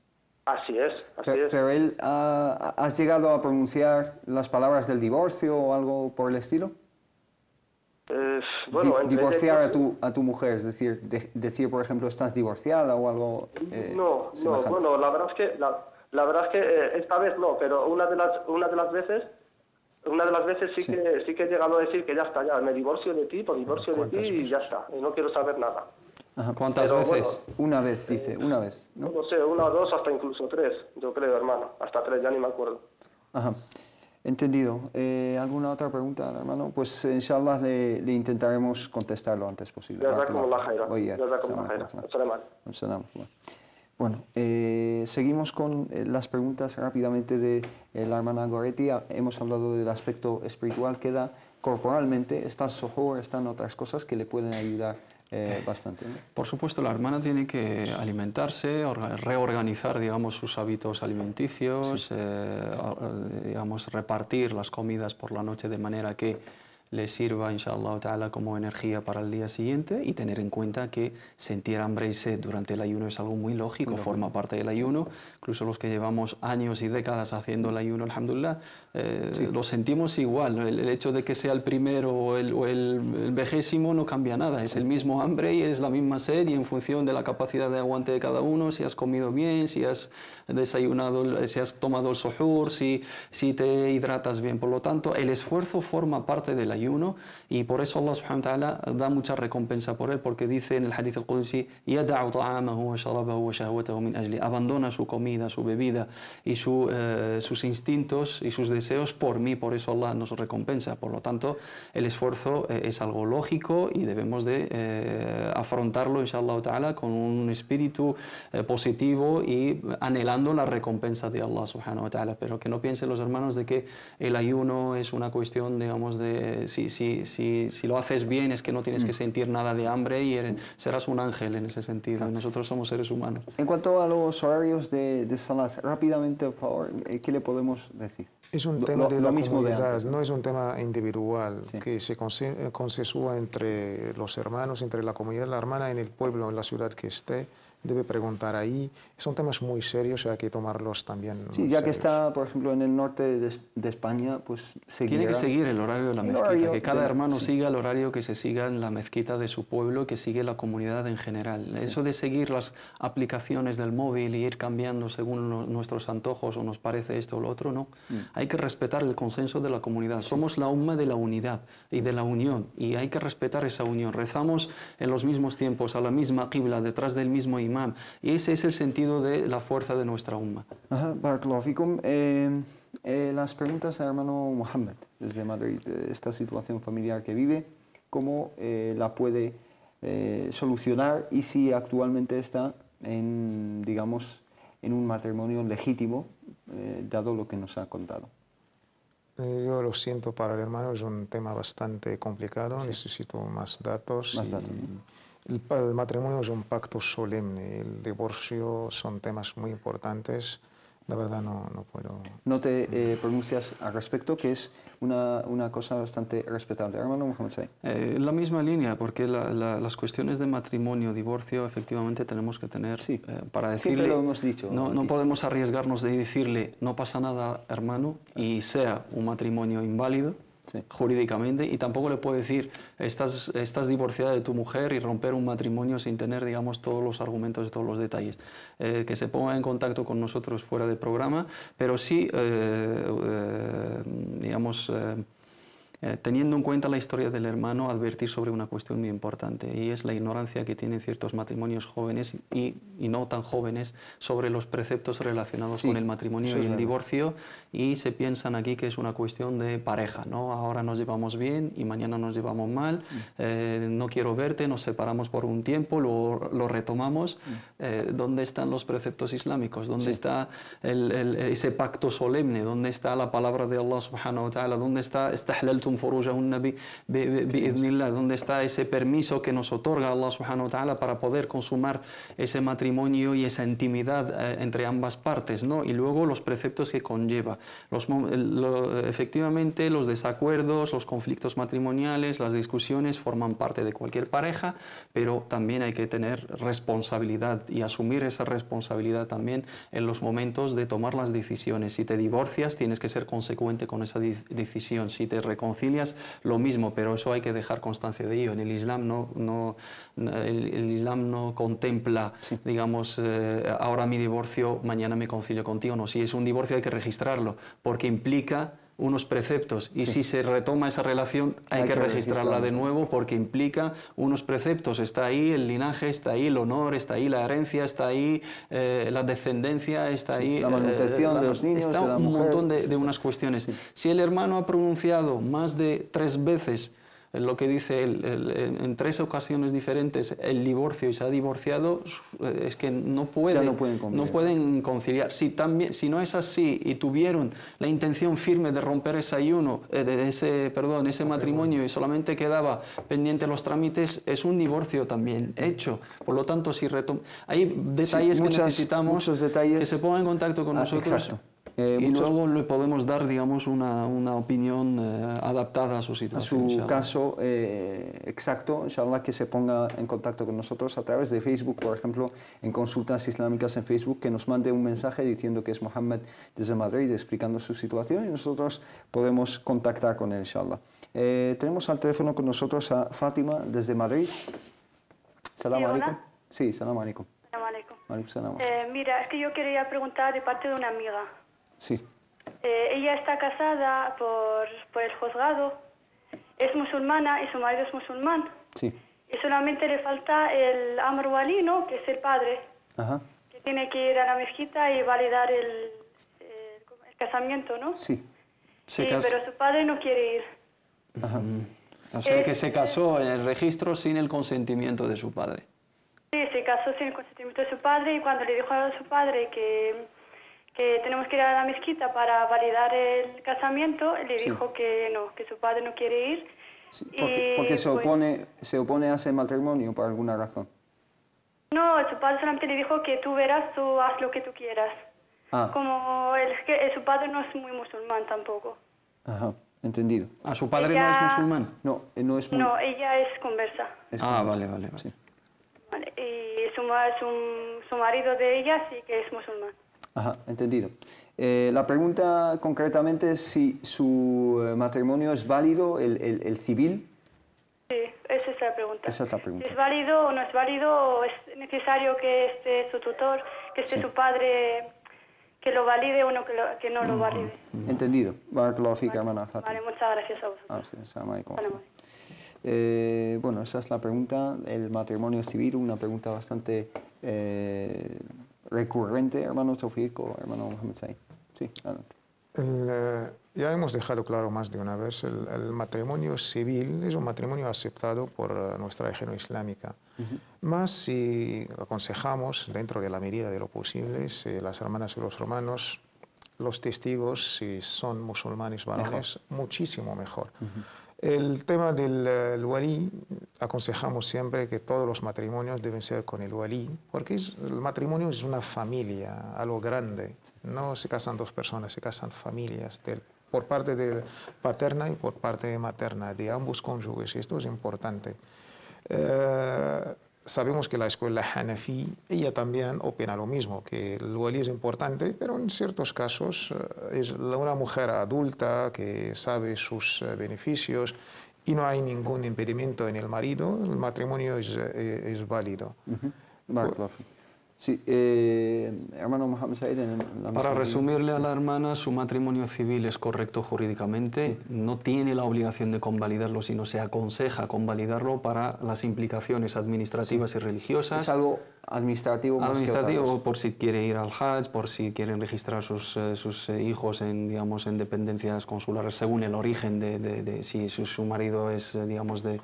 Así es. Pero él, ¿has llegado a pronunciar las palabras del divorcio o algo por el estilo? Bueno, divorciar a tu mujer, es decir, decir, por ejemplo, estás divorciada o algo no, bueno, la verdad es que esta vez no, pero una de las veces sí que he llegado a decir que ya está, ya me divorcio de ti, y ya está, y no quiero saber nada. ¿Cuántas veces? Bueno, una vez, dice, una vez, ¿no? No sé, 1, 2, hasta incluso 3, yo creo, hermano. Hasta 3, ya ni me acuerdo. Entendido. ¿Alguna otra pregunta, hermano? Pues inshallah le intentaremos contestar lo antes posible. Bueno, seguimos con las preguntas rápidamente de la hermana Goretti. Hemos hablado del aspecto espiritual, queda corporalmente, está el suhoor, están otras cosas que le pueden ayudar bastante, ¿no? Por supuesto, la hermana tiene que alimentarse, reorganizar, digamos, sus hábitos alimenticios, digamos, repartir las comidas por la noche de manera que le sirva, inshallah ta'ala, como energía para el día siguiente, y tener en cuenta que sentir hambre y sed durante el ayuno es algo muy lógico, forma parte del ayuno. Incluso los que llevamos años y décadas haciendo el ayuno, alhamdulillah, lo sentimos igual. El hecho de que sea el primero o el 20º no cambia nada. Es el mismo hambre y es la misma sed, y en función de la capacidad de aguante de cada uno, si has comido bien, si has desayunado, si has tomado el suhoor, si te hidratas bien. Por lo tanto, el esfuerzo forma parte del ayuno, y por eso Allah subhanahu wa ta'ala da mucha recompensa por él, porque dice en el hadith al-Qudsi: yada'u ta'amahu wa sharabahu wa shahwatahu min ajli, abandona su comida, su bebida y sus instintos y sus deseos por mí. Por eso Allah nos recompensa. Por lo tanto, el esfuerzo es algo lógico y debemos de afrontarlo, inshallah ta'ala, con un espíritu positivo y anhelando la recompensa de Allah subhanahu wa ta'ala. Pero que no piensen los hermanos de que el ayuno es una cuestión, digamos, de si lo haces bien es que no tienes que sentir nada de hambre y serás un ángel en ese sentido. Nosotros somos seres humanos. En cuanto a los horarios de salas, rápidamente, por favor, ¿qué le podemos decir? Es un tema de la comunidad, no es un tema individual, que se consensúa entre los hermanos, entre la comunidad, la hermana en el pueblo, en la ciudad que esté, debe preguntar ahí. Son temas muy serios y hay que tomarlos también. Sí, ya que está, por ejemplo, en el norte de España, pues tiene que seguir el horario de la mezquita, que cada hermano siga el horario que se siga en la mezquita de su pueblo, que sigue la comunidad en general. Eso de seguir las aplicaciones del móvil y ir cambiando según nuestros antojos o nos parece esto o lo otro, no. Hay que respetar el consenso de la comunidad. Somos la umma de la unidad y de la unión, y hay que respetar esa unión. Rezamos en los mismos tiempos, a la misma qibla, detrás del mismo imán. Y ese es el sentido de la fuerza de nuestra umma. Barakallahu fikum. Las preguntas del hermano Mohammed desde Madrid, esta situación familiar que vive, ¿cómo la puede solucionar, y si actualmente está en, digamos, en un matrimonio legítimo, dado lo que nos ha contado? Yo lo siento para el hermano, es un tema bastante complicado, necesito más datos. El matrimonio es un pacto solemne, el divorcio son temas muy importantes. La verdad no puedo... No te pronuncias al respecto, que es una cosa bastante respetable. Hermano Mohamed Said. La misma línea, porque las cuestiones de matrimonio, divorcio, efectivamente tenemos que tener para decirle... Siempre lo hemos dicho. No podemos arriesgarnos de decirle no pasa nada, hermano, y sea un matrimonio inválido. Jurídicamente, y tampoco le puedo decir estás divorciada de tu mujer y romper un matrimonio sin tener, digamos, todos los argumentos y todos los detalles. Que se ponga en contacto con nosotros fuera del programa, pero sí, digamos, teniendo en cuenta la historia del hermano, advertir sobre una cuestión muy importante, y es la ignorancia que tienen ciertos matrimonios jóvenes y no tan jóvenes sobre los preceptos relacionados con el matrimonio y el divorcio, y se piensan aquí que es una cuestión de pareja, ¿no? Ahora nos llevamos bien y mañana nos llevamos mal, no quiero verte, nos separamos por un tiempo, luego lo retomamos. ¿Dónde están los preceptos islámicos? ¿Dónde está ese pacto solemne? ¿Dónde está la palabra de Allah subhanahu wa ta'ala? ¿Dónde está ¿Dónde está ese permiso que nos otorga Allah subhanahu wa ta'ala para poder consumar ese matrimonio y esa intimidad entre ambas partes, ¿no? Y luego los preceptos que conlleva. Efectivamente, los desacuerdos, los conflictos matrimoniales, las discusiones forman parte de cualquier pareja, pero también hay que tener responsabilidad y asumir esa responsabilidad también en los momentos de tomar las decisiones. Si te divorcias, tienes que ser consecuente con esa decisión. Si te reconcilias, lo mismo, pero eso hay que dejar constancia de ello. En el Islam el Islam no contempla, digamos, ahora mi divorcio, mañana me concilio contigo. No, si es un divorcio hay que registrarlo, porque implica unos preceptos y si se retoma esa relación hay que registrarla de nuevo porque implica unos preceptos. Está ahí el linaje, está ahí el honor, está ahí la herencia, está ahí la descendencia, está ahí la manutención de los niños, está de la un mujer, montón de unas cuestiones. Si el hermano ha pronunciado más de 3 veces lo que dice él, en 3 ocasiones diferentes el divorcio y se ha divorciado, es que no pueden conciliar. Si no es así y tuvieron la intención firme de romper ese ayuno, ese matrimonio y solamente quedaba pendiente los trámites, es un divorcio también hecho. Por lo tanto, hay detalles que necesitamos que se pongan en contacto con nosotros. Exacto. Y luego le podemos dar, digamos, una opinión adaptada a su situación. A su caso exacto, inshallah, que se ponga en contacto con nosotros a través de Facebook, por ejemplo, en Consultas Islámicas en Facebook, que nos mande un mensaje diciendo que es Mohammed desde Madrid, explicando su situación y nosotros podemos contactar con él, inshallah. Tenemos al teléfono con nosotros a Fátima desde Madrid. Salam alaikum. Sí, salam alaikum. Salam alaikum. Alaikum salam. Mira, es que yo quería preguntar de parte de una amiga. Sí. Ella está casada por el juzgado, es musulmana y su marido es musulmán. Sí. Y solamente le falta el Amr Wali, ¿no? Que es el padre, Ajá. que tiene que ir a la mezquita y validar el casamiento, ¿no? Sí. Pero su padre no quiere ir. Ajá. O sea que se casó en el registro sin el consentimiento de su padre. Sí, se casó sin el consentimiento de su padre y cuando le dijo a su padre que tenemos que ir a la mezquita para validar el casamiento, le dijo que no, que su padre no quiere ir. Sí, porque se opone a ese matrimonio por alguna razón. No, su padre solamente le dijo que tú verás, tú haz lo que tú quieras. Como su padre no es muy musulmán tampoco. Ajá, entendido. ¿A su padre no es musulmán? No, no es muy... No, ella es conversa. Vale. Sí. Vale. Y su marido de ella sí que es musulmán. Ajá, entendido. La pregunta concretamente es si su matrimonio es válido, el civil. Sí, esa es la pregunta. Esa es la pregunta. ¿Es válido o no es válido o es necesario que esté su tutor, que esté su padre, que lo valide o no, que no lo valide? Entendido. Barakallahu fik, hermana Fátima. Vale, muchas gracias a vosotros. Sí, assalamu alaikum. Bueno, esa es la pregunta. El matrimonio civil, una pregunta bastante recurrente, hermano Tawfiq o hermano Mohammed Said. Sí, adelante. Ya hemos dejado claro más de una vez, el matrimonio civil es un matrimonio aceptado por nuestra religión islámica. Más si aconsejamos, dentro de la medida de lo posible, si las hermanas y los hermanos, los testigos, si son musulmanes varones, muchísimo mejor. El tema del wali, aconsejamos siempre que todos los matrimonios deben ser con el wali, porque el matrimonio es una familia, algo grande. No se casan 2 personas, se casan familias, por parte de paterna y por parte materna, de ambos cónyuges, y esto es importante. Sabemos que la escuela Hanafi, ella también opina lo mismo, que el wali es importante, pero en ciertos casos es una mujer adulta que sabe sus beneficios y no hay ningún impedimento en el marido, el matrimonio es válido. Sí, hermano Mohammed Said, para resumirle a la hermana, su matrimonio civil es correcto jurídicamente, no tiene la obligación de convalidarlo, sino se aconseja convalidarlo para las implicaciones administrativas y religiosas. Es algo administrativo más administrativo, por si quiere ir al Hajj, por si quieren registrar sus hijos en, digamos, en dependencias consulares según el origen de si su marido es, digamos, de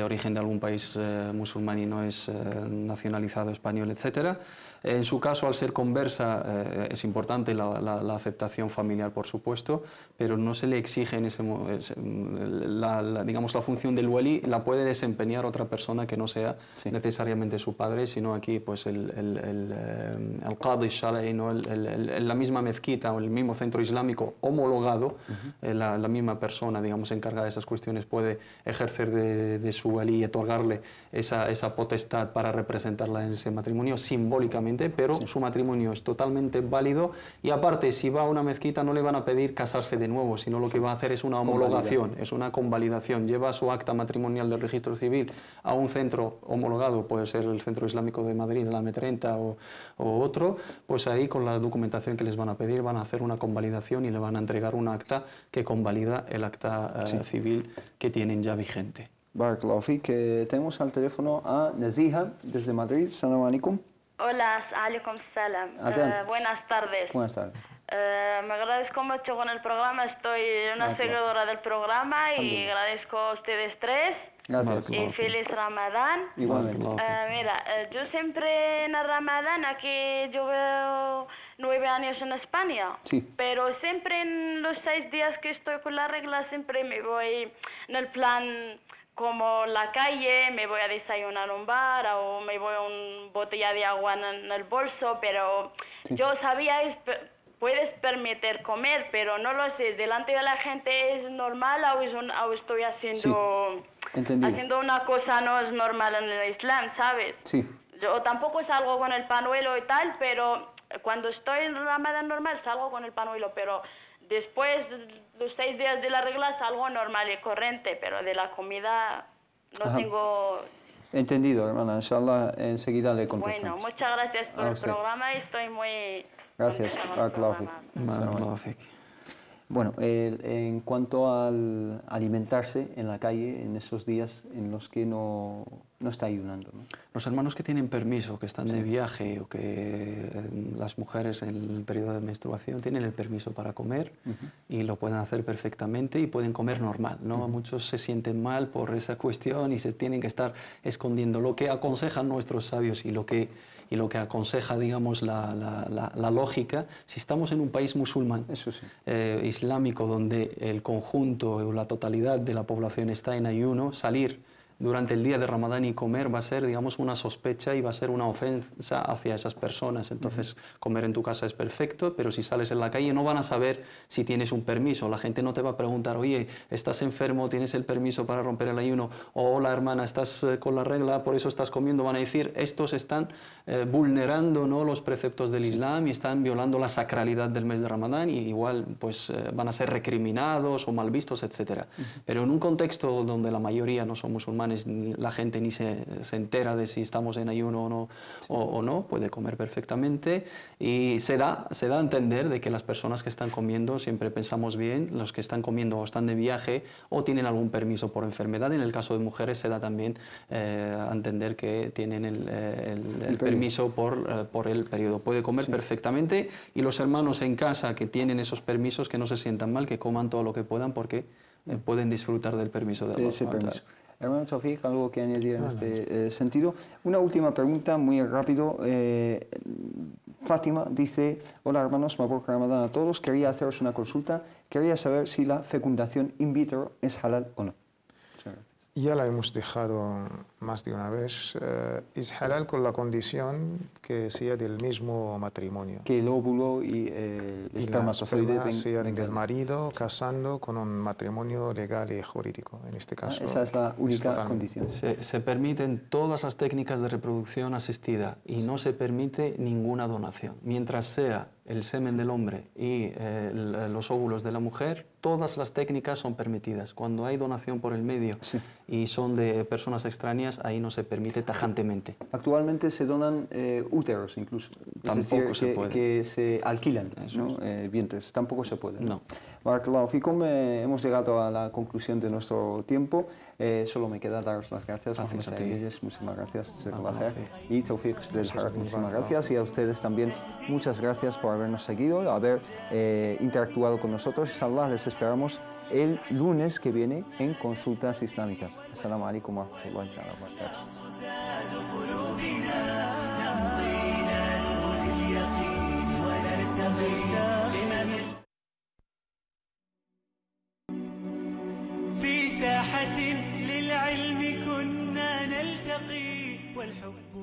origen de algún país musulmán y no es nacionalizado español, etcétera. En su caso, al ser conversa, es importante la aceptación familiar, por supuesto, pero no se le exige en digamos, la función del wali la puede desempeñar otra persona que no sea necesariamente su padre, sino aquí pues el qadi shar'i, ¿no? La misma mezquita o el mismo centro islámico homologado, la misma persona, digamos, encargada de esas cuestiones puede ejercer de su wali y otorgarle esa potestad para representarla en ese matrimonio simbólicamente, perfectamente, pero su matrimonio es totalmente válido y aparte si va a una mezquita no le van a pedir casarse de nuevo, sino lo que va a hacer es una homologación, es una convalidación, lleva su acta matrimonial del registro civil a un centro homologado, puede ser el Centro Islámico de Madrid, la M30 o otro, pues ahí con la documentación que les van a pedir van a hacer una convalidación y le van a entregar un acta que convalida el acta civil que tienen ya vigente. Barakallahu fik. Tenemos al teléfono a Naziha desde Madrid. Salam alaikum. Hola, alaikum salam. Buenas tardes. Buenas tardes. Me agradezco mucho con el programa, estoy una seguidora del programa y agradezco a ustedes tres. Gracias. Y feliz Ramadán. Igualmente. Mira, yo siempre en el Ramadán, aquí yo veo 9 años en España, pero siempre en los 6 días que estoy con la regla siempre me voy en el plan como la calle, me voy a desayunar a un bar o me voy a una botella de agua en el bolso, pero yo sabía, puedes permitir comer, pero no lo sé, delante de la gente es normal o estoy haciendo, haciendo una cosa no es normal en el Islam, ¿sabes? Sí. Yo tampoco salgo con el panuelo y tal, pero cuando estoy en Ramadán normal salgo con el panuelo, pero después los 6 días de la regla salgo normal y corriente, pero de la comida no tengo... Entendido, hermana. Inshallah, enseguida le contestamos. Bueno, muchas gracias por el programa y estoy muy... Gracias. Bueno, en cuanto al alimentarse en la calle en esos días en los que no está ayunando, ¿no? Los hermanos que tienen permiso, que están de viaje o que las mujeres en el periodo de menstruación tienen el permiso para comer y lo pueden hacer perfectamente y pueden comer normal, ¿no? Muchos se sienten mal por esa cuestión y se tienen que estar escondiendo. Lo que aconsejan nuestros sabios y lo que aconseja, digamos, la lógica, si estamos en un país musulmán, islámico, donde el conjunto o la totalidad de la población está en ayuno, salir durante el día de Ramadán y comer va a ser, digamos, una sospecha y va a ser una ofensa hacia esas personas. Entonces, comer en tu casa es perfecto, pero si sales en la calle no van a saber si tienes un permiso. La gente no te va a preguntar, oye, ¿estás enfermo? ¿Tienes el permiso para romper el ayuno? O, hola, hermana, ¿estás con la regla? ¿Por eso estás comiendo? Van a decir, estos están vulnerando, ¿no?, los preceptos del Islam y están violando la sacralidad del mes de Ramadán y igual pues, van a ser recriminados o mal vistos, etc. Pero en un contexto donde la mayoría no son musulmanes, la gente ni se entera de si estamos en ayuno o no, puede comer perfectamente y se da a entender de que las personas que están comiendo, siempre pensamos bien, los que están comiendo o están de viaje o tienen algún permiso por enfermedad. En el caso de mujeres se da también a entender que tienen el permiso por el periodo. Puede comer perfectamente y los hermanos en casa que tienen esos permisos que no se sientan mal, que coman todo lo que puedan porque pueden disfrutar del permiso de ese permiso. Hermano Tawfiq, ¿algo que añadir en este sentido? Una última pregunta, muy rápido. Fátima dice, hola hermanos, Mabruk Ramadán a todos. Quería haceros una consulta. Quería saber si la fecundación in vitro es halal o no. Muchas gracias. Ya la hemos dejado más de una vez. Es halal con la condición que sea del mismo matrimonio. Que el óvulo y el espermatozoide sean del marido casando con un matrimonio legal y jurídico. En este caso, esa es la única condición. Se permiten todas las técnicas de reproducción asistida y no se permite ninguna donación. Mientras sea el semen del hombre y los óvulos de la mujer, todas las técnicas son permitidas. Cuando hay donación por el medio y son de personas extrañas, ahí no se permite tajantemente. Actualmente se donan úteros incluso. Tampoco se puede. Que se alquilan, ¿no? Vientres. Tampoco se puede. No. Barakallahu fikum, hemos llegado a la conclusión de nuestro tiempo. Solo me queda daros las gracias. Muchísimas gracias. Y Tawfiq del Harak, muchísimas gracias. Y a ustedes también, muchas gracias por habernos seguido, haber interactuado con nosotros. Inshallah, les esperamos el lunes que viene en Consultas Islámicas. Assalamu alaikum wa rahmatullahi wa barakatuh. في ساحة للعلم كنا نلتقي والحب